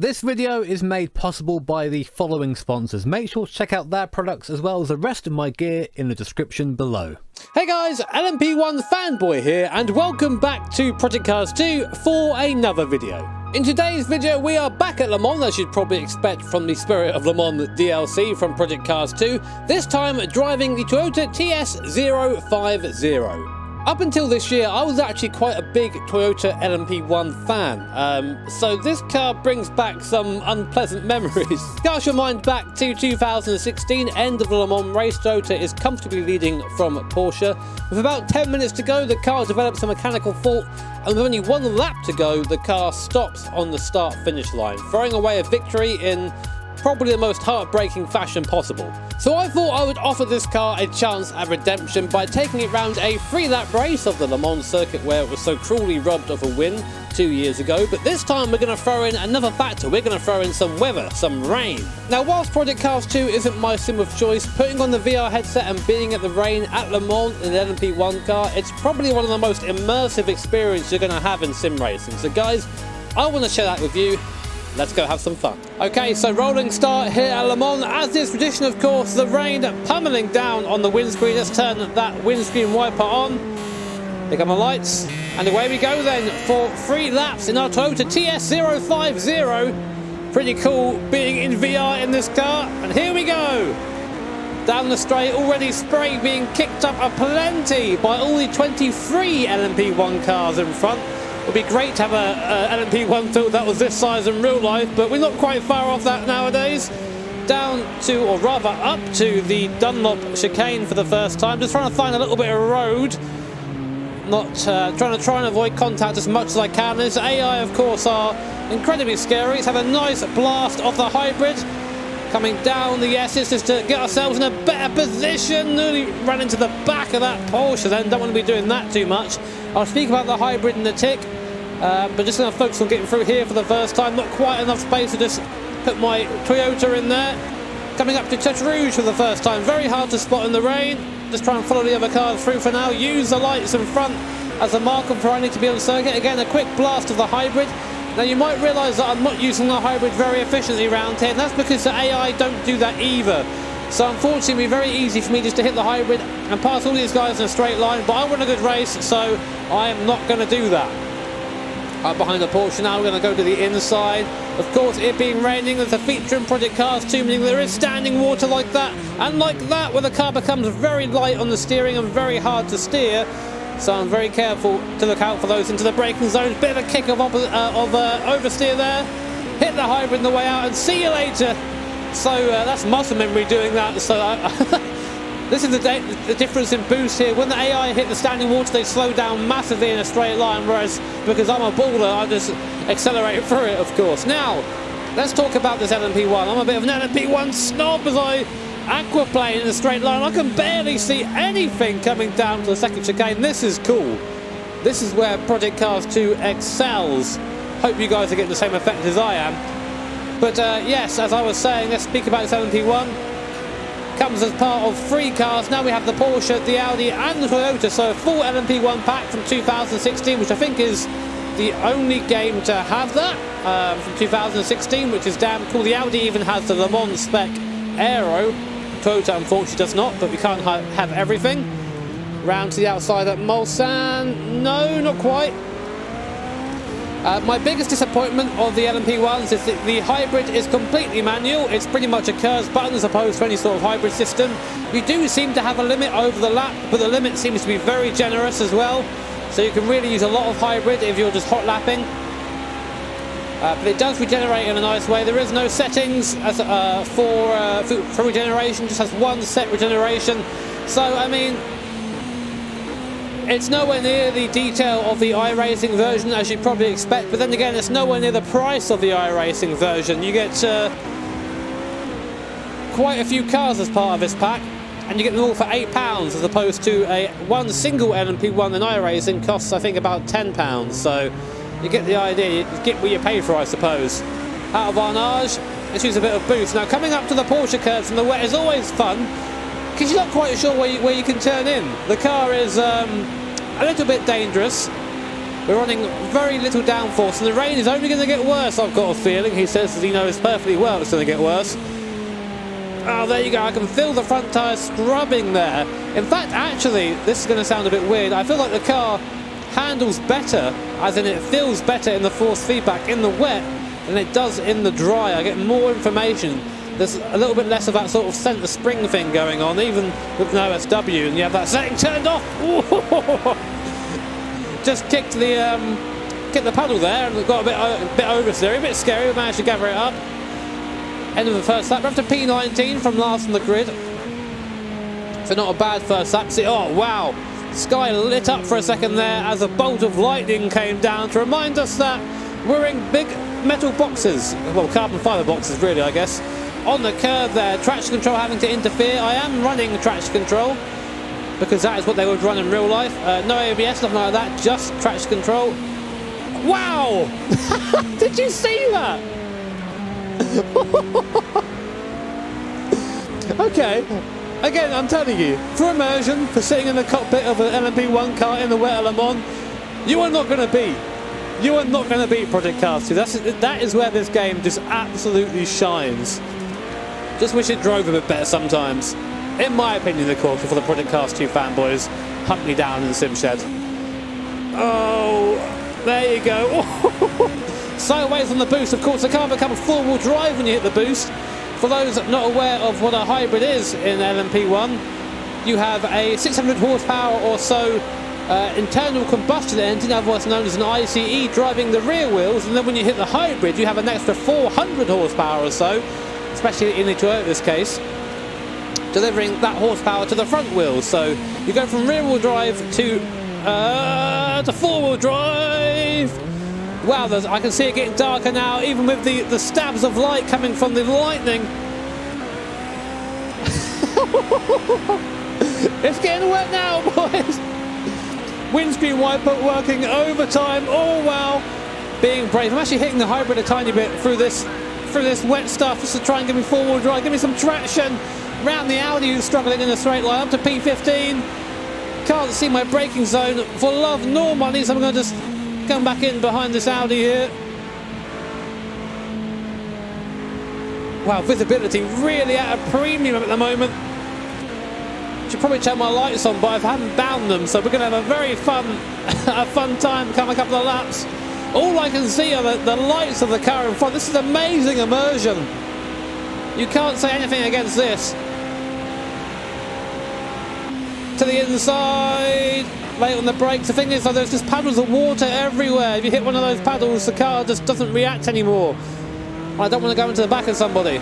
This video is made possible by the following sponsors. Make sure to check out their products as well as the rest of my gear in the description below. Hey guys, LMP1 Fanboy here, and welcome back to Project Cars 2 for another video. In today's video, we are back at Le Mans, as you'd probably expect from the Spirit of Le Mans DLC from Project Cars 2, this time driving the Toyota TS050. Up until this year, I was actually quite a big Toyota LMP1 fan, so this car brings back some unpleasant memories. Cast your mind back to 2016, end of the Le Mans race. Toyota is comfortably leading from Porsche. With about 10 minutes to go, the car develops a mechanical fault, and with only one lap to go, the car stops on the start-finish line, throwing away a victory in probably the most heartbreaking fashion possible. So I thought I would offer this car a chance at redemption by taking it round a 3-lap race of the Le Mans circuit where it was so cruelly robbed of a win 2 years ago, but this time we're going to throw in another factor. We're going to throw in some weather, some rain. Now, whilst Project Cars 2 isn't my sim of choice, putting on the VR headset and being at the rain at Le Mans in an LMP1 car, it's probably one of the most immersive experiences you're going to have in sim racing. So guys, I want to share that with you. Let's go have some fun. Okay, so rolling start here at Le Mans. As is tradition, of course, the rain pummeling down on the windscreen. Let's turn that windscreen wiper on. Here come the lights. And away we go then for 3 laps in our Toyota TS050. Pretty cool being in VR in this car. And here we go. Down the straight, already spray being kicked up aplenty by all the 23 LMP1 cars in front. It would be great to have a LMP1 field that was this size in real life, but we're not quite far off that nowadays. Down to, or rather up to, the Dunlop chicane for the first time. Just trying to find a little bit of road. Not trying to avoid contact as much as I can. This AI, of course, are incredibly scary. Let's have a nice blast off the hybrid. Coming down the S's just to get ourselves in a better position. Nearly ran into the back of that Porsche then. Don't want to be doing that too much. I'll speak about the hybrid in a tick, but just going to focus on getting through here for the first time. Not quite enough space to just put my Toyota in there. Coming up to Touch Rouge for the first time. Very hard to spot in the rain. Just try and follow the other cars through for now. Use the lights in front as a marker for I need to be on the circuit. Again, a quick blast of the hybrid. Now you might realise that I'm not using the hybrid very efficiently around here, and that's because the AI don't do that either. So unfortunately, it'll be very easy for me just to hit the hybrid and pass all these guys in a straight line, but I want a good race, so I am not going to do that. Up behind the Porsche now, we're going to go to the inside. Of course, it being raining, there's a feature in Project Cars 2, meaning there is standing water like that, and like that, where the car becomes very light on the steering and very hard to steer. So I'm very careful to look out for those into the braking zones. Bit of a kick of oversteer there. Hit the hybrid on the way out, and see you later. So that's muscle memory doing that. So this is the difference in boost here. When the AI hit the standing water, they slow down massively in a straight line, whereas because I'm a baller, I just accelerate through it, of course. Now, let's talk about this LMP1. I'm a bit of an LMP1 snob as I aquaplane in a straight line. I can barely see anything coming down to the second chicane. This is cool. This is where Project Cars 2 excels. Hope you guys are getting the same effect as I am. But yes, as I was saying, let's speak about this LMP1. Comes as part of 3 cars. Now we have the Porsche, the Audi and the Toyota. So a full LMP1 pack from 2016, which I think is the only game to have that from 2016, which is damn cool. The Audi even has the Le Mans spec aero. Toyota unfortunately does not, but we can't have everything. Round to the outside at Mulsanne. No, not quite. My biggest disappointment of the LMP1s is that the hybrid is completely manual. It's pretty much a curves button as opposed to any sort of hybrid system. You do seem to have a limit over the lap, but the limit seems to be very generous as well. So you can really use a lot of hybrid if you're just hot lapping. But it does regenerate in a nice way. There is no settings as, for regeneration, just has one set regeneration. So, I mean, it's nowhere near the detail of the iRacing version, as you'd probably expect, but then again, it's nowhere near the price of the iRacing version. You get quite a few cars as part of this pack, and you get them all for £8, as opposed to one single LMP1 in iRacing costs, I think, about £10. So you get the idea, you get what you pay for, I suppose. Out of Arnage, let's use a bit of boost. Now, coming up to the Porsche curves in the wet is always fun, because you're not quite sure where you can turn in. The car is a little bit dangerous. We're running very little downforce, and the rain is only going to get worse, I've got a feeling. He says that he knows perfectly well it's going to get worse. Oh, there you go. I can feel the front tyre scrubbing there. In fact, actually, this is going to sound a bit weird. I feel like the car handles better, as in it feels better in the force feedback in the wet than it does in the dry. I get more information. There's a little bit less of that sort of centre spring thing going on, even with no SW, and you have that setting turned off. Just kicked the paddle there and got a bit oversteery, a bit scary. We managed to gather it up. End of the first lap. We're up to P19 from last on the grid. So not a bad first lap. See, oh wow, sky lit up for a second there as a bolt of lightning came down to remind us that we're in big metal boxes, well, carbon fibre boxes really, I guess. On the curve there, traction control having to interfere. I am running traction control because that is what they would run in real life. No ABS, nothing like that, just traction control. Wow! Did you see that? Okay, again, I'm telling you, for immersion, for sitting in the cockpit of an LMP1 car in the wet Le Mans, you are not going to beat. You are not going to beat Project Cars 2. That is where this game just absolutely shines. Just wish it drove a bit better sometimes. In my opinion, of course, before the Project Cars 2 fanboys hunt me down in the sim shed. Oh, there you go. Sideways on the boost, of course, the car becomes four-wheel drive when you hit the boost. For those not aware of what a hybrid is in LMP1, you have a 600 horsepower or so internal combustion engine, otherwise known as an ICE, driving the rear wheels, and then when you hit the hybrid, you have an extra 400 horsepower or so, especially in the Toyota's case, delivering that horsepower to the front wheels. So you go from rear-wheel drive to four-wheel drive. Wow, I can see it getting darker now, even with the stabs of light coming from the lightning. It's getting wet now, boys. Windscreen wiper working overtime. Oh wow, being brave. I'm actually hitting the hybrid a tiny bit through this wet stuff just to try and give me four-wheel drive, give me some traction. Round the Audi, who's struggling in a straight line, up to P15. Can't see my braking zone for love nor money, so I'm going to just come back in behind this Audi here. Wow, visibility really at a premium at the moment. Should probably check my lights on, but I haven't bound them, so we're going to have a very fun time coming a couple of laps. All I can see are the lights of the car in front. This is amazing immersion. You can't say anything against this. To the inside, late on the brakes. The thing is, though, there's just puddles of water everywhere. If you hit one of those paddles, the car just doesn't react anymore. I don't want to go into the back of somebody.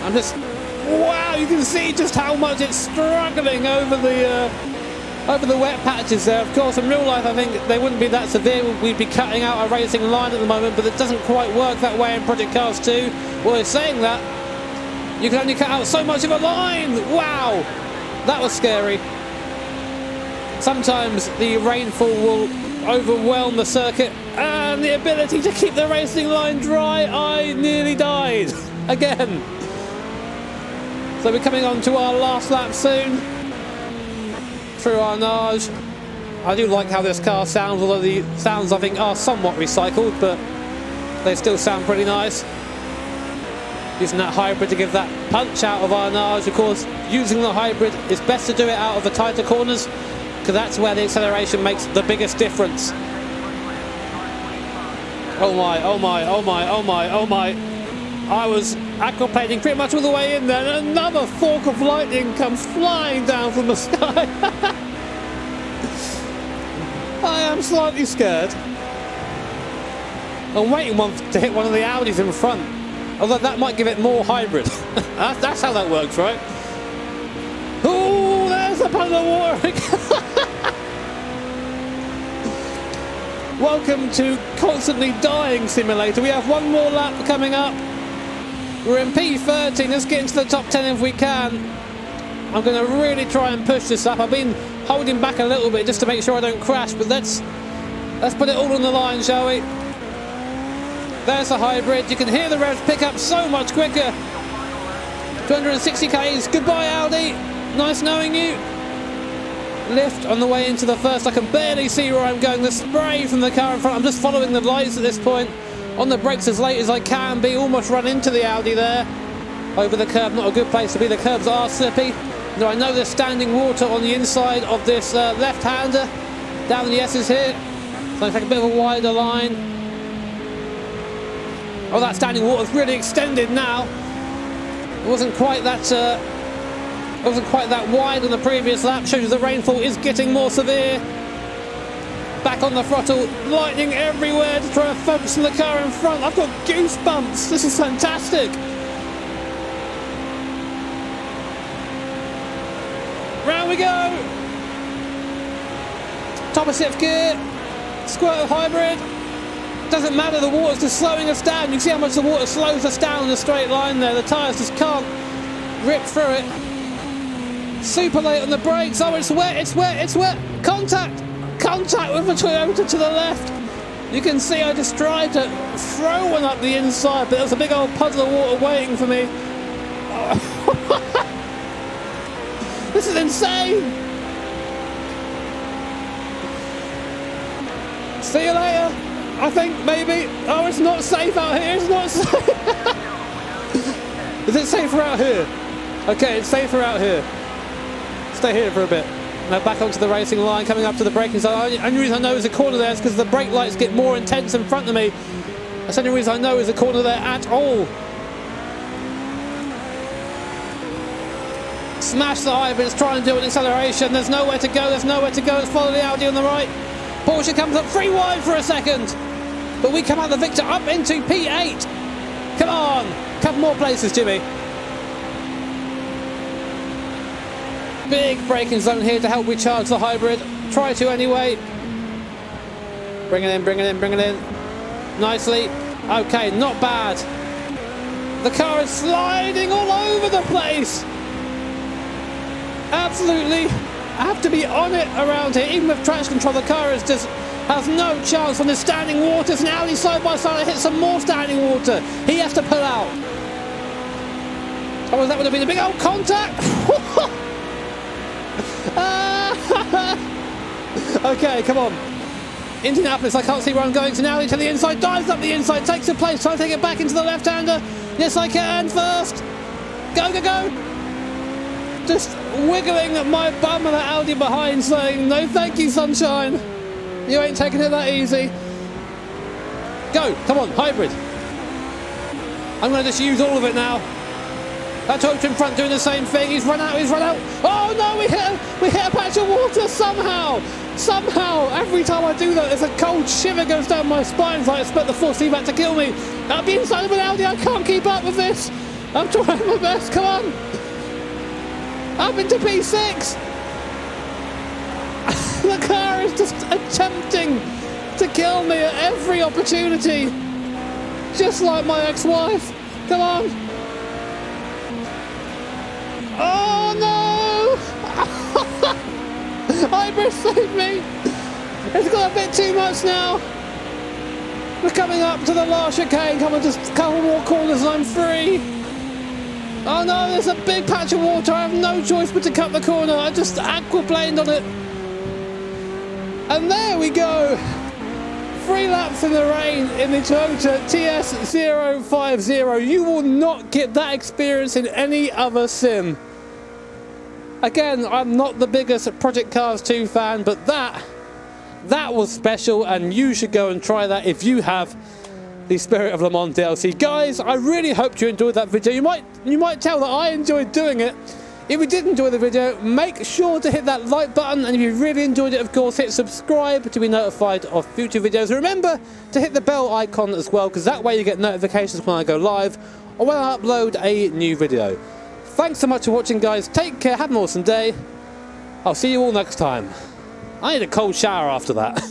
I'm just... Wow, you can see just how much it's struggling over the wet patches there. Of course, in real life, I think they wouldn't be that severe. We'd be cutting out a racing line at the moment, but it doesn't quite work that way in Project Cars 2. Well, it's saying that you can only cut out so much of a line. Wow, that was scary. Sometimes the rainfall will overwhelm the circuit, and the ability to keep the racing line dry. I nearly died again. So we're coming on to our last lap soon. Through our nage. I do like how this car sounds, although the sounds I think are somewhat recycled, but they still sound pretty nice. Using that hybrid to give that punch out of our nage. Of course, using the hybrid is best to do it out of the tighter corners, because that's where the acceleration makes the biggest difference. Oh my, oh my, oh my, oh my, oh my. I was aquaplaning pretty much all the way in there, and another fork of lightning comes flying down from the sky. I am slightly scared. I'm waiting to hit one of the Audis in front, although that might give it more hybrid. That's how that works, right? Oh, there's a puddle of water. Welcome to Constantly Dying Simulator. We have one more lap coming up. We're in P13, let's get into the top 10 if we can. I'm going to really try and push this up. I've been holding back a little bit just to make sure I don't crash, but let's put it all on the line, shall we? There's the hybrid. You can hear the revs pick up so much quicker. 260 k's. Goodbye, Audi. Nice knowing you. lift on the way into the first. I can barely see where I'm going. The spray from the car in front. I'm just following the lights at this point. On the brakes as late as I can be. Almost run into the Audi there. Over the curb. Not a good place to be. The curbs are slippy. Now I know there's standing water on the inside of this left-hander. Down the S's here. So I take a bit of a wider line. Oh, that standing water's really extended now. It wasn't quite that wide on the previous lap. Shows you the rainfall is getting more severe. Back on the throttle, lightning everywhere to try to focus on the car in front. I've got goosebumps. This is fantastic. Round we go. Top of 6th gear. Squirt hybrid. Doesn't matter, the water's just slowing us down. You can see how much the water slows us down in a straight line there. The tyres just can't rip through it. Super late on the brakes. Oh, it's wet, it's wet, it's wet. Contact with the Toyota to the left. You can see I just tried to throw one up the inside, but there's a big old puddle of water waiting for me. This is insane. See you later. I think maybe. Oh, it's not safe out here. It's not safe. Is it safer out here? Okay, it's safer out here. Stay here for a bit. Now back onto the racing line, coming up to the braking zone. The only reason I know is a corner there is because the brake lights get more intense in front of me. That's the only reason I know is a corner there at all. Smash the hybrid. It's trying to do an acceleration. There's nowhere to go. There's nowhere to go. Let's follow the Audi on the right. Porsche comes up 3 wide for a second. But we come out the victor up into P8. Come on. Couple more places, Jimmy. Big braking zone here to help recharge the hybrid. Try to anyway. Bring it in, bring it in, bring it in. Nicely. Okay, not bad. The car is sliding all over the place. Absolutely. I have to be on it around here. Even with traction control, the car is just has no chance on the standing waters. Now he's side by side. I hit some more standing water. He has to pull out. Oh, that would have been a big old contact. Okay, come on. Indianapolis, I can't see where I'm going to now. To the inside, dives up the inside, takes a place, trying to take it back into the left-hander. Yes, I can first. Go, go, go. Just wiggling my bum and the Audi behind, saying, no thank you, sunshine. You ain't taking it that easy. Go, come on, hybrid. I'm going to just use all of it now. That Toyota in front doing the same thing. He's run out, he's run out. Oh no, we hit a patch of water somehow. Somehow, every time I do that, there's a cold shiver goes down my spine. It's like I expect the force feed back to kill me. I'll be inside of an Audi, I can't keep up with this. I'm trying my best, come on. Up into P6. The car is just attempting to kill me at every opportunity. Just like my ex-wife. Come on. Oh no! Hybrid saved me. It's got a bit too much now. We're coming up to the last chicane. Come on, just a couple more corners and I'm free. Oh no, there's a big patch of water. I have no choice but to cut the corner. I just aquaplaned on it. And there we go. 3 laps in the rain in the Toyota TS050. You will not get that experience in any other sim. Again, I'm not the biggest Project Cars 2 fan, but that was special, and you should go and try that if you have the Spirit of Le Mans DLC. Guys, I really hope you enjoyed that video. You might tell that I enjoyed doing it. If you did enjoy the video, make sure to hit that like button, and if you really enjoyed it, of course, hit subscribe to be notified of future videos. Remember to hit the bell icon as well, because that way you get notifications when I go live or when I upload a new video. Thanks so much for watching, guys. Take care, have an awesome day. I'll see you all next time. I need a cold shower after that.